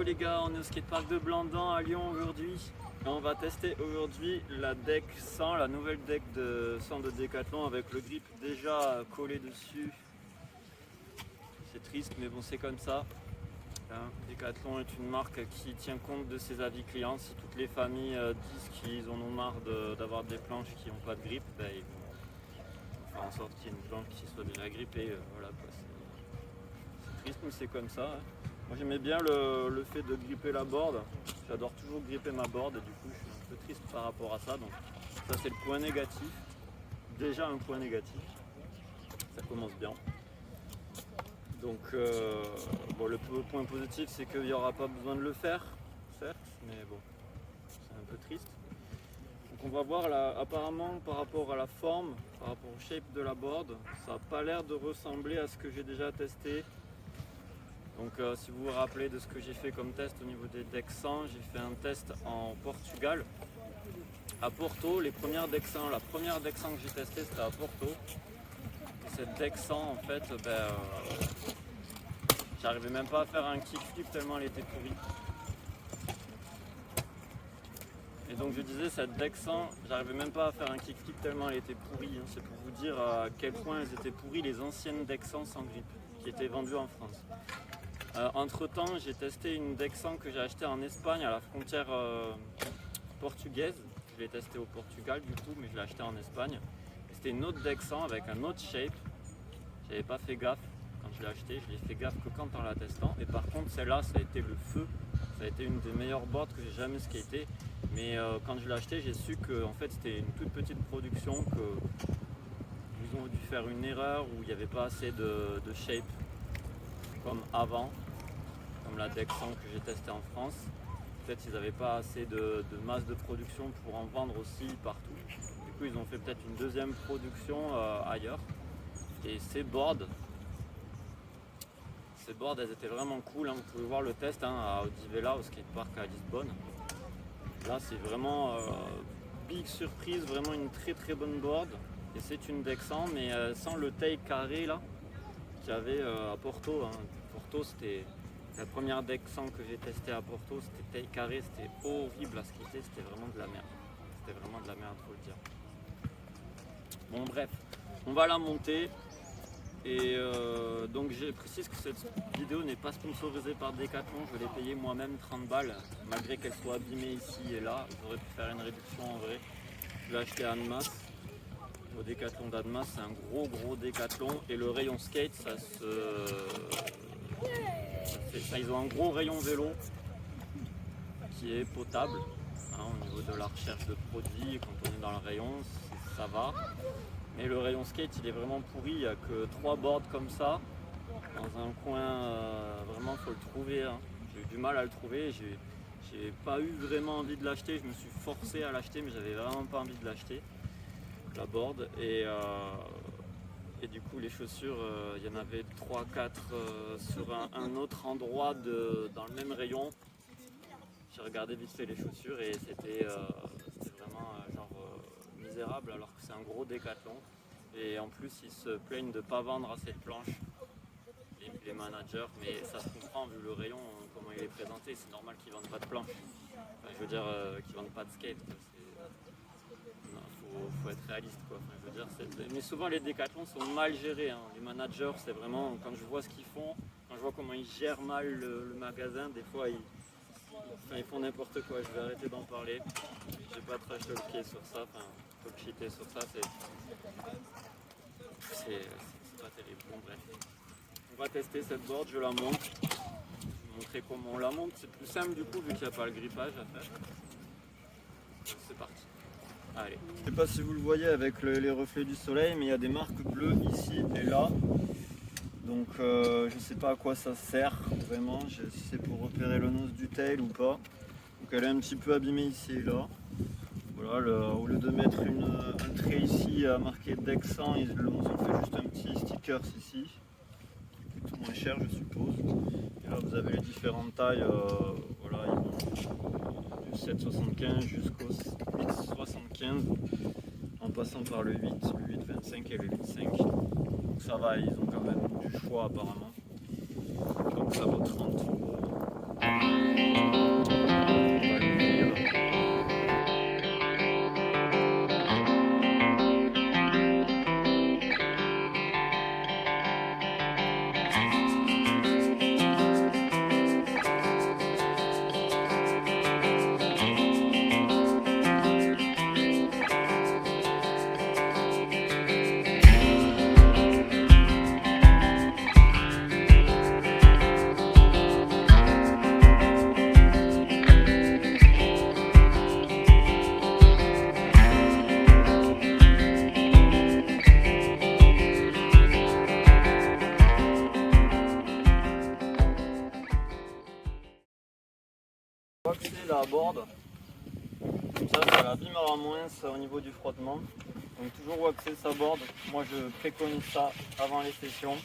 les gars, on est au skatepark de Blandan à Lyon aujourd'hui. Et on va tester aujourd'hui la deck 100, la nouvelle deck de 100 de Decathlon avec le grip déjà collé dessus. C'est triste mais bon c'est comme ça. Decathlon est une marque qui tient compte de ses avis clients. Si toutes les familles disent qu'ils en ont marre d'avoir des planches qui n'ont pas de grip, ben, ils vont faire en sorte qu'il y ait une planche qui soit déjà grippée. Voilà, quoi. C'est triste mais c'est comme ça. Moi j'aimais bien le fait de gripper la board. J'adore toujours gripper ma board et du coup je suis un peu triste par rapport à ça. Donc ça c'est le point négatif. Déjà un point négatif. Ça commence bien. Donc bon, le point positif c'est qu'il n'y aura pas besoin de le faire, certes, mais bon, c'est un peu triste. Donc on va voir là, apparemment par rapport à la forme, par rapport au shape de la board, ça n'a pas l'air de ressembler à ce que j'ai déjà testé. Donc si vous vous rappelez de ce que j'ai fait comme test au niveau des decks 100, j'ai fait un test en Portugal, à Porto, les premières decks 100, la première deck 100 que j'ai testé c'était à Porto. Et cette deck 100 en fait, j'arrivais même pas à faire un kickflip tellement elle était pourrie. Et donc je disais cette deck 100, j'arrivais même pas à faire un kickflip tellement elle était pourrie. C'est pour vous dire à quel point elles étaient pourries les anciennes deck 100 sans grip qui étaient vendues en France. Entre temps j'ai testé une deck 100 que j'ai achetée en Espagne à la frontière portugaise. Je l'ai testé au Portugal du coup mais je l'ai acheté en Espagne. C'était une autre deck 100 avec un autre shape. J'avais pas fait gaffe quand je l'ai acheté, je l'ai fait gaffe que quand en la testant. Et par contre celle-là ça a été le feu. Ça a été une des meilleures boards que j'ai jamais skaté. Mais quand je l'ai acheté j'ai su que en fait, c'était une toute petite production, qu'ils ont dû faire une erreur où il n'y avait pas assez de shape comme avant, comme la deck 100 que j'ai testé en France. Peut-être qu'ils n'avaient pas assez de masse de production pour en vendre aussi partout. Du coup ils ont fait peut-être une deuxième production ailleurs. Et ces boards elles étaient vraiment cool, hein. Vous pouvez voir le test à Odivela au skatepark à Lisbonne. Là c'est vraiment big surprise, vraiment une très très bonne board. Et c'est une deck 100 mais sans le tail carré là qu'il y avait à Porto. Porto c'était la première deck 100 que j'ai testé à Porto, c'était tail carré, c'était horrible à skater, c'était vraiment de la merde. C'était vraiment de la merde, faut le dire. Bon bref, on va la monter. Et donc je précise que cette vidéo n'est pas sponsorisée par Decathlon, je l'ai payée moi-même 30 balles, malgré qu'elle soit abîmée ici et là, j'aurais pu faire une réduction en vrai. Je l'ai acheté à Annemasse, au Decathlon d'Annemasse, c'est un gros Decathlon et le rayon skate, ils ont un gros rayon vélo qui est potable, au niveau de la recherche de produits, quand on est dans le rayon, ça va. Mais le rayon skate il est vraiment pourri, il n'y a que 3 boards comme ça, dans un coin, vraiment faut le trouver. J'ai eu du mal à le trouver, j'ai pas eu vraiment envie de l'acheter, je me suis forcé à l'acheter mais j'avais vraiment pas envie de l'acheter, la board. Et du coup les chaussures, il y en avait 3-4 sur un autre endroit dans le même rayon. J'ai regardé vite fait les chaussures et c'était vraiment misérable alors que c'est un gros Décathlon. Et en plus ils se plaignent de ne pas vendre assez de planches, les managers, mais ça se comprend vu le rayon, comment il est présenté, c'est normal qu'ils ne vendent pas de planches. Enfin, je veux dire qu'ils ne vendent pas de skate. Faut être réaliste quoi. Enfin, je veux dire, mais souvent les Décathlons sont mal gérés. Les managers, c'est vraiment, quand je vois ce qu'ils font, quand je vois comment ils gèrent mal le magasin, des fois ils font n'importe quoi. Je vais arrêter d'en parler. J'ai pas trash talké sur ça, faut cheater sur ça, c'est pas terrible. Bon bref. On va tester cette board, je la monte. Je vais vous montrer comment on la monte. C'est plus simple du coup vu qu'il n'y a pas le grippage à faire. C'est parti. Allez. Je sais pas si vous le voyez avec les reflets du soleil, mais il y a des marques bleues ici et là. Donc je sais pas à quoi ça sert vraiment, si c'est pour repérer le nose du tail ou pas. Donc elle est un petit peu abîmée ici et là. Voilà, au lieu de mettre un trait ici à marquer deck 100, ils ont fait juste un petit sticker ici, qui coûte moins cher je suppose. Et là vous avez les différentes tailles, voilà, ils vont du 7,75 jusqu'au 8,75 en passant par le 8, le 8,25 et le 8,5. Donc ça va, ils ont quand même du choix apparemment. Donc ça vaut 30 €. Waxer la board, comme ça l'abîmera moins au niveau du frottement. Donc toujours waxer sa board, moi je préconise ça avant les sessions,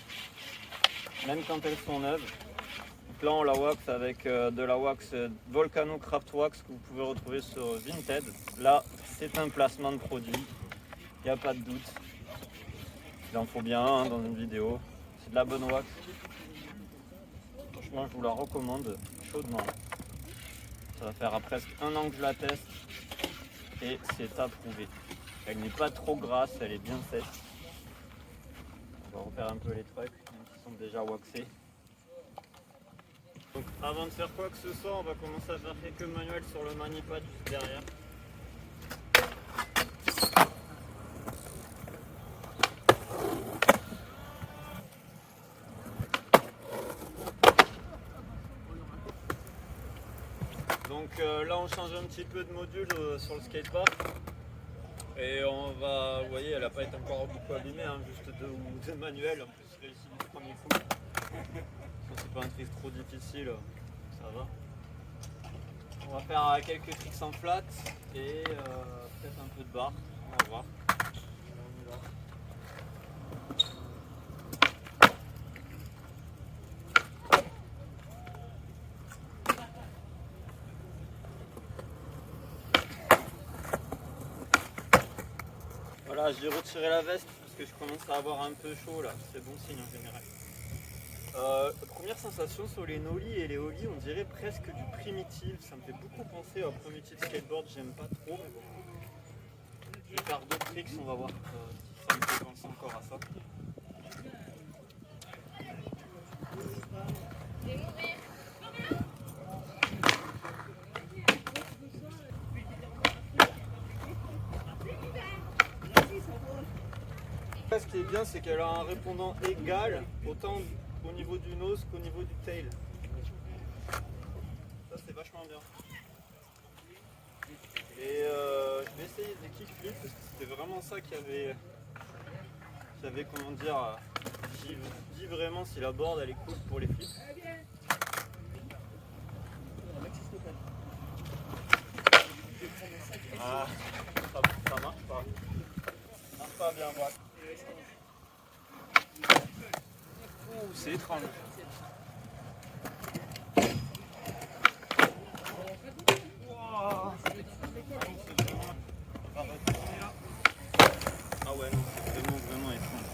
même quand elles sont neuves. Donc là on la wax avec de la wax Volcano Craft Wax que vous pouvez retrouver sur Vinted. Là c'est un placement de produit, il n'y a pas de doute. Il en faut bien un dans une vidéo, c'est de la bonne wax. Franchement je vous la recommande chaudement. Ça va faire presque un an que je la teste et c'est approuvé. Elle n'est pas trop grasse, elle est bien sèche. On va refaire un peu les trucs, même s'ils sont déjà waxés. Donc avant de faire quoi que ce soit, on va commencer à faire quelques manuels sur le manipad juste derrière. Donc là on change un petit peu de module sur le skatepark. Et on va, vous voyez, elle n'a pas été encore beaucoup abîmée, hein, juste deux manuels, en plus réussi du premier coup. C'est pas un trick trop difficile, ça va. On va faire quelques tricks en flat et peut-être un peu de barre, on va voir. Voilà, j'ai retiré la veste parce que je commence à avoir un peu chaud là, c'est bon signe en général. Première sensation sur les nollies et les ollies, on dirait presque du primitive, ça me fait beaucoup penser au primitive skateboard, j'aime pas trop mais bon. Je vais faire d'autres tricks, on va voir si ça me fait penser encore à ça. Ce qui est bien, c'est qu'elle a un répondant égal autant au niveau du nose qu'au niveau du tail. Ça c'est vachement bien. Et je vais essayer des kickflips parce que c'était vraiment ça qui avait comment dire, dit vraiment si la board elle est cool pour les flips. Ah, ça marche pas. Ça marche pas bien, moi. Ouh, c'est étrange. Wow. Ah ouais, non, c'est vraiment étrange.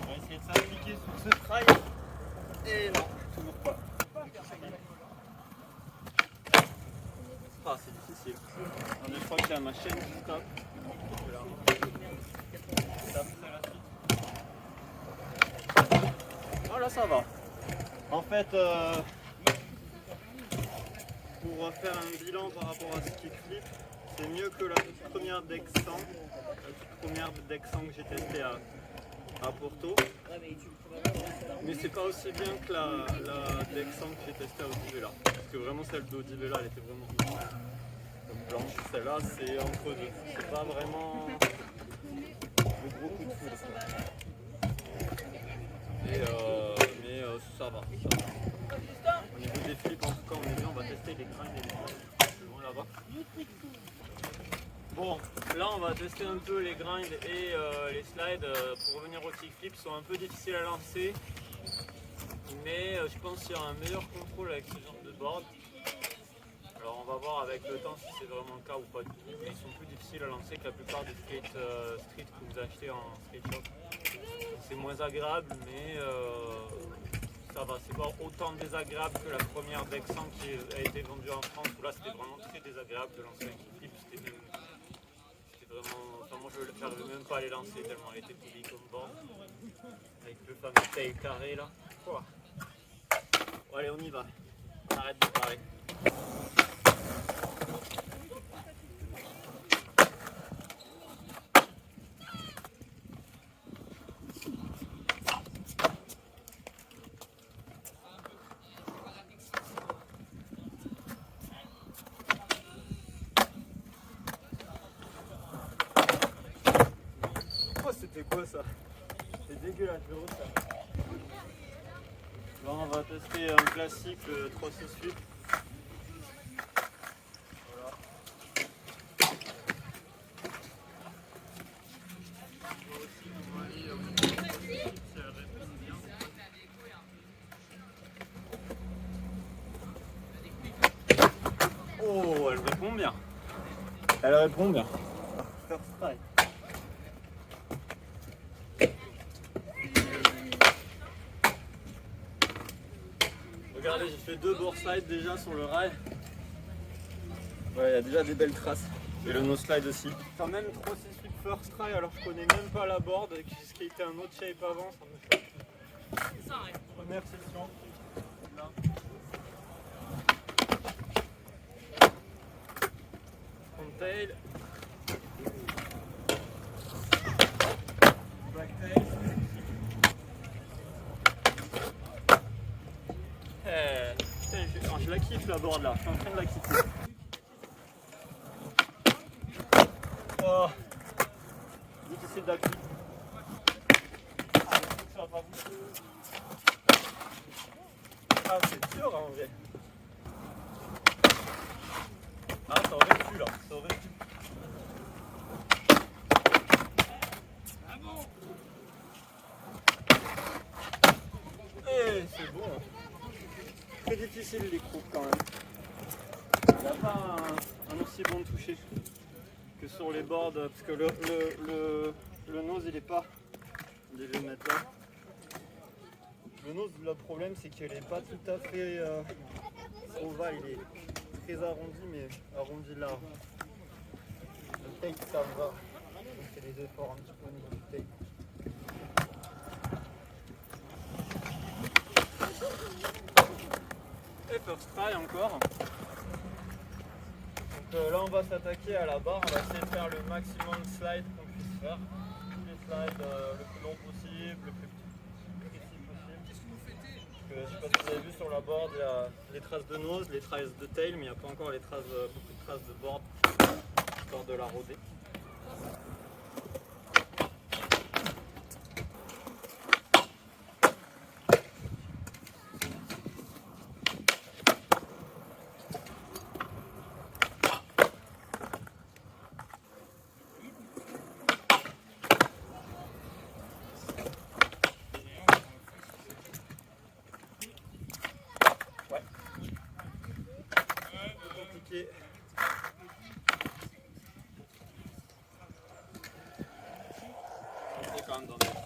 On va essayer de s'appliquer sur ce trail. Et non, toujours pas. Ah, c'est difficile. Je crois qu'il y a ma chaîne qui tape. Oh là ça va. En fait, pour faire un bilan par rapport à ce kickflip, c'est mieux que la toute première deck 100. La toute première deck 100 que j'ai testée à Porto. Mais c'est pas aussi bien que la deck 100 que j'ai testée à Odivella. Parce que vraiment celle d'Odivella elle était vraiment blanche. Celle-là c'est entre deux. C'est pas vraiment le gros coup de foudre. Mais ça va. Au niveau des flips en tout cas on est bien, on va tester les grinds et les flips. Bon là-bas. Bon, là on va tester un peu les grinds et les slides pour revenir au kickflip. Ils sont un peu difficiles à lancer, mais je pense qu'il y aura un meilleur contrôle avec ce genre de board. Alors on va voir avec le temps si c'est vraiment le cas ou pas du tout, mais ils sont plus difficiles à lancer que la plupart des street que vous achetez en skate shop. C'est moins agréable, mais ça va, c'est pas autant désagréable que la première deck 100 qui a été vendue en France, où là c'était vraiment très désagréable de lancer un kickflip. C'était vraiment, enfin moi je n'arrivais même pas à les lancer tellement elle était polie comme board, avec le fameux tail carré là. Bon, allez on y va, on arrête de parler. C'était quoi ça? C'est dégueulasse le route ça. Là on va tester un classique, le 368. Voilà. Oh, elle répond bien. Elle répond bien. First try. Regardez, j'ai fait 2 board-slides déjà sur le rail. Ouais, il y a déjà des belles traces. Et le no-slide aussi. Quand même 368 first try, alors je connais même pas la board, ce qui était un autre shape avant, ça me fait. C'est ça, ouais. Première session. Là. Front tail. Back tail. Putain, je la kiffe la board là, je suis en train de la kiffer. Oh, difficile d'appui. Ça va pas bouger. Ah, c'est dur en vrai. Ah, ça aurait pu là, ça aurait pu. Ah bon. Eh, c'est bon. Très difficile les croupes quand même. Il n'y a pas un aussi bon toucher que sur les boards parce que le nose il est pas. Je vais le mettre là. Le nose, le problème c'est qu'il n'est pas tout à fait ovale, il est très arrondi mais arrondi large. Le tape ça me va. Donc c'est des efforts un petit peu au niveau du tape. Et first try encore. Donc là on va s'attaquer à la barre, on va essayer de faire le maximum de slides qu'on puisse faire. Tous les slides le plus long possible, le plus précis possible. Parce que, je sais pas si vous avez vu sur la board, il y a les traces de nose, les traces de tail, mais il n'y a pas encore les traces, beaucoup de traces de board, histoire de la rôder. Compliqué. C'est quand même dans des fonds.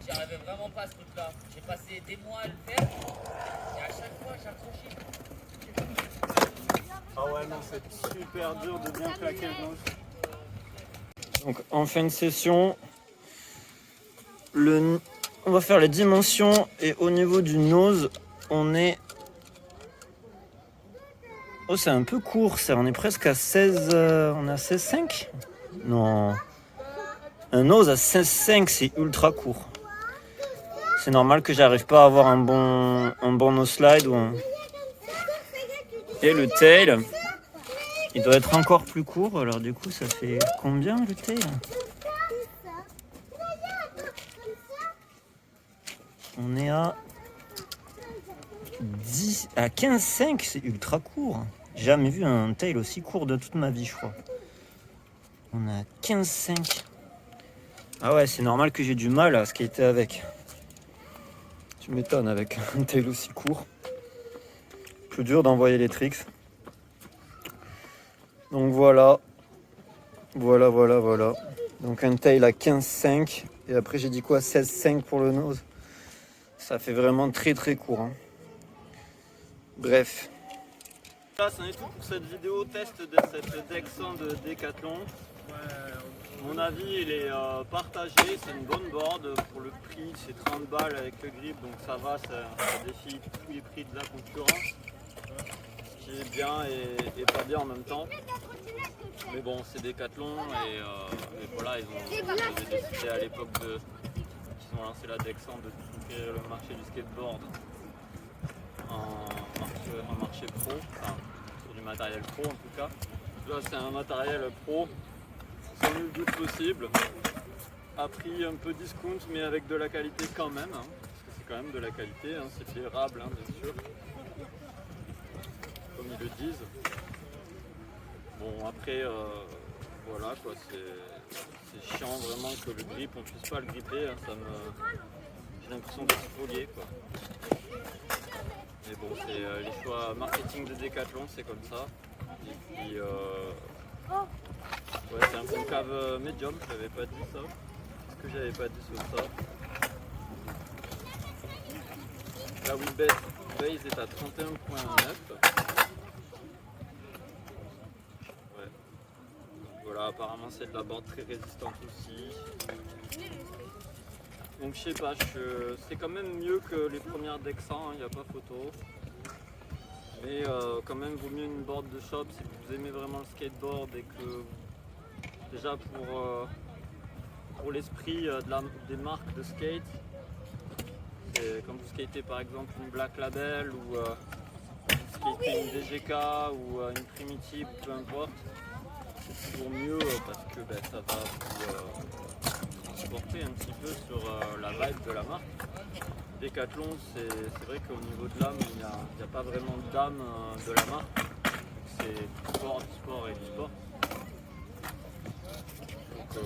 J'y arrivais vraiment pas à ce truc-là. J'ai passé des mois à le faire et à chaque fois j'accrochais. Ah ouais non, c'est super dur de bien claquer le nose. Donc en fin de session, on va faire les dimensions et au niveau du nose, on est... Oh c'est un peu court ça, on est presque à 16... on est à 16,5 ? Non. Un nose à 16,5 c'est ultra court. C'est normal que j'arrive pas à avoir un bon nose slide ou un... Et le tail, il doit être encore plus court, alors du coup ça fait combien le tail ? On est à 15,5, c'est ultra court. J'ai jamais vu un tail aussi court de toute ma vie, je crois. On est à 15,5. Ah ouais, c'est normal que j'ai du mal à skater avec. Tu m'étonnes avec un tail aussi court. Plus dur d'envoyer les tricks. Donc voilà. Voilà. Donc un tail à 15,5. Et après j'ai dit quoi, 16,5 pour le nose. Ça fait vraiment très court. Hein. Bref. Là, c'en est tout pour cette vidéo test de cette Deck 100 de Decathlon. Mon avis, il est partagé. C'est une bonne board pour le prix. C'est 30 balles avec le grip, donc ça va. Ça défie tous les prix de la concurrence. Ce qui est bien et pas bien en même temps. Mais bon, c'est Decathlon et voilà, ils ont décidé à l'époque ils ont lancé la Deck 100 de conquérir le marché du skateboard en marché pro, enfin, sur du les matériels pro en tout cas. Là c'est un matériel pro, sans nul doute possible, à prix un peu discount mais avec de la qualité quand même, hein, parce que c'est quand même de la qualité, hein, c'est durable bien sûr, comme ils le disent. Bon après voilà quoi, c'est chiant vraiment que le grip on puisse pas le gripper, hein, j'ai l'impression d'être spolié quoi. Mais bon, c'est les choix marketing de Decathlon, c'est comme ça. Et puis, ouais, c'est un concave médium, je n'avais pas dit ça. Qu'est-ce que j'avais pas dit sur ça? La wheelbase est à 31.9. Ouais. Donc voilà, apparemment c'est de la board très résistante aussi. Donc je sais pas, c'est quand même mieux que les premières Deck 100, il n'y a pas photo. Mais quand même vaut mieux une board de shop si vous aimez vraiment le skateboard et que déjà pour l'esprit des marques de skate, quand vous skatez par exemple une Black Label ou vous skatez une DGK ou une Primitive ou peu importe, c'est toujours mieux parce que ça va vous porter un petit peu sur la vibe de la marque. Decathlon, c'est vrai qu'au niveau de l'âme, il n'y a pas vraiment d'âme de la marque. C'est du sport et du sport. Donc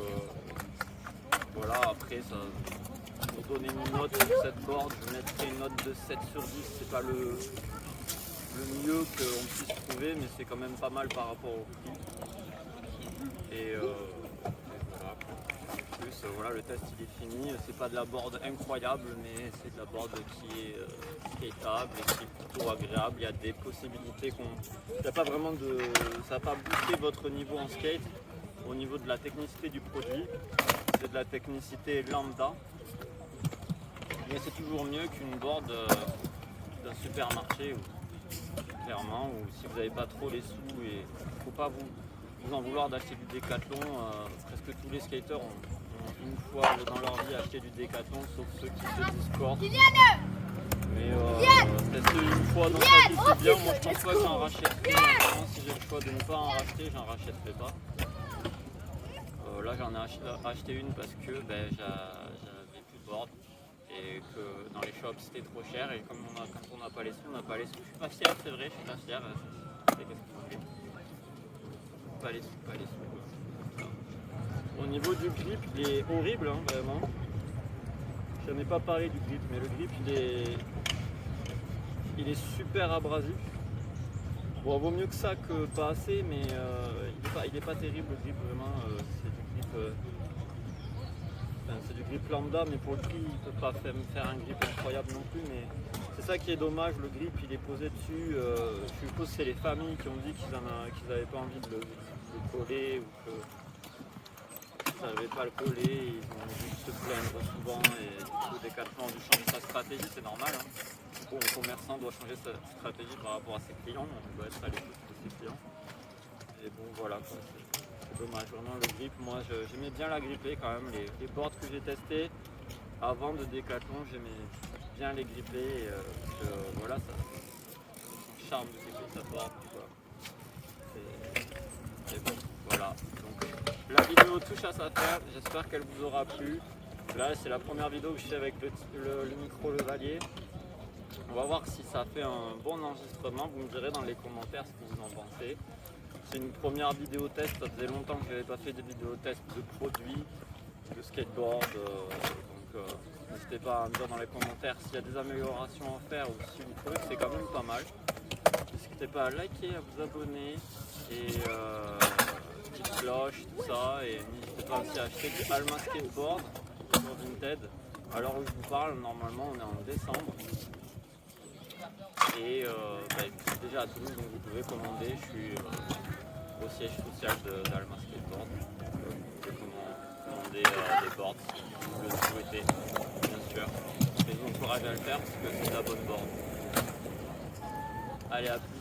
voilà, après, pour donner une note sur cette board, je mettrai une note de 7 sur 10. C'est pas le mieux qu'on puisse trouver, mais c'est quand même pas mal par rapport au prix. Et voilà. Plus, voilà, le test il est fini, c'est pas de la board incroyable mais c'est de la board qui est skateable et qui est plutôt agréable. Il y a des possibilités ça n'a pas boosté votre niveau en skate au niveau de la technicité du produit, c'est de la technicité lambda, mais c'est toujours mieux qu'une board d'un supermarché clairement, ou si vous n'avez pas trop les sous et il ne faut pas vous en vouloir d'acheter du Decathlon. Presque tous les skaters ont une fois dans leur vie acheté du Decathlon, sauf ceux qui se disent sport. Mais tester une fois dans sa vie c'est bien, moi je pense pas que j'en rachèterai. Maintenant, si j'ai le choix de ne pas en racheter, j'en rachèterai pas. Là j'en ai acheté une parce que j'avais plus de board et que dans les shops c'était trop cher et comme quand on n'a pas les sous, on n'a pas les sous. Je suis pas fier, c'est vrai, je suis pas fier. Qu'est-ce qu'on fait? Pas les sous. Voilà. Au niveau du grip, il est horrible, hein, vraiment. Je n'en ai pas parlé du grip, mais le grip il est super abrasif. Bon, vaut mieux que ça que pas assez, mais il est pas terrible le grip, vraiment. C'est du grip lambda, mais pour le prix, il ne peut pas faire un grip incroyable non plus. Mais c'est ça qui est dommage, le grip il est posé dessus. Je suppose que c'est les familles qui ont dit qu'ils n'avaient pas envie de le coller ou qu'ils ne savaient pas le coller. Ils ont dû se plaindre souvent et du coup Decathlon a dû changer sa stratégie, c'est normal. Hein. Bon, le commerçant doit changer sa stratégie par rapport à ses clients, on doit être à l'écoute de ses clients. Et bon voilà quoi. C'est dommage, vraiment le grip, moi j'aimais bien la gripper quand même, les boards que j'ai testés avant de Decathlon, j'aimais bien les gripper, parce que voilà, ça c'est le charme de gripper sa board, quoi. Et bon, voilà, donc la vidéo touche à sa fin, j'espère qu'elle vous aura plu. Là c'est la première vidéo que je fais avec le micro Levalier. On va voir si ça fait un bon enregistrement, vous me direz dans les commentaires ce que vous en pensez. C'est une première vidéo test, ça faisait longtemps que je n'avais pas fait de vidéo test de produits, de skateboard, donc n'hésitez pas à me dire dans les commentaires s'il y a des améliorations à faire ou si vous trouvez que c'est quand même pas mal. N'hésitez pas à liker, à vous abonner et petite cloche, tout ça, et n'hésitez pas aussi à acheter du Alma Skateboard sur Vinted. Alors où je vous parle, normalement on est en décembre. Et déjà à Toulouse, donc vous pouvez commander, je suis au siège social d'Alma Skateboard. Vous pouvez commander des boards si vous le souhaitez, bien sûr. Et je vous encourage à le faire parce que c'est la bonne board. Allez, à plus.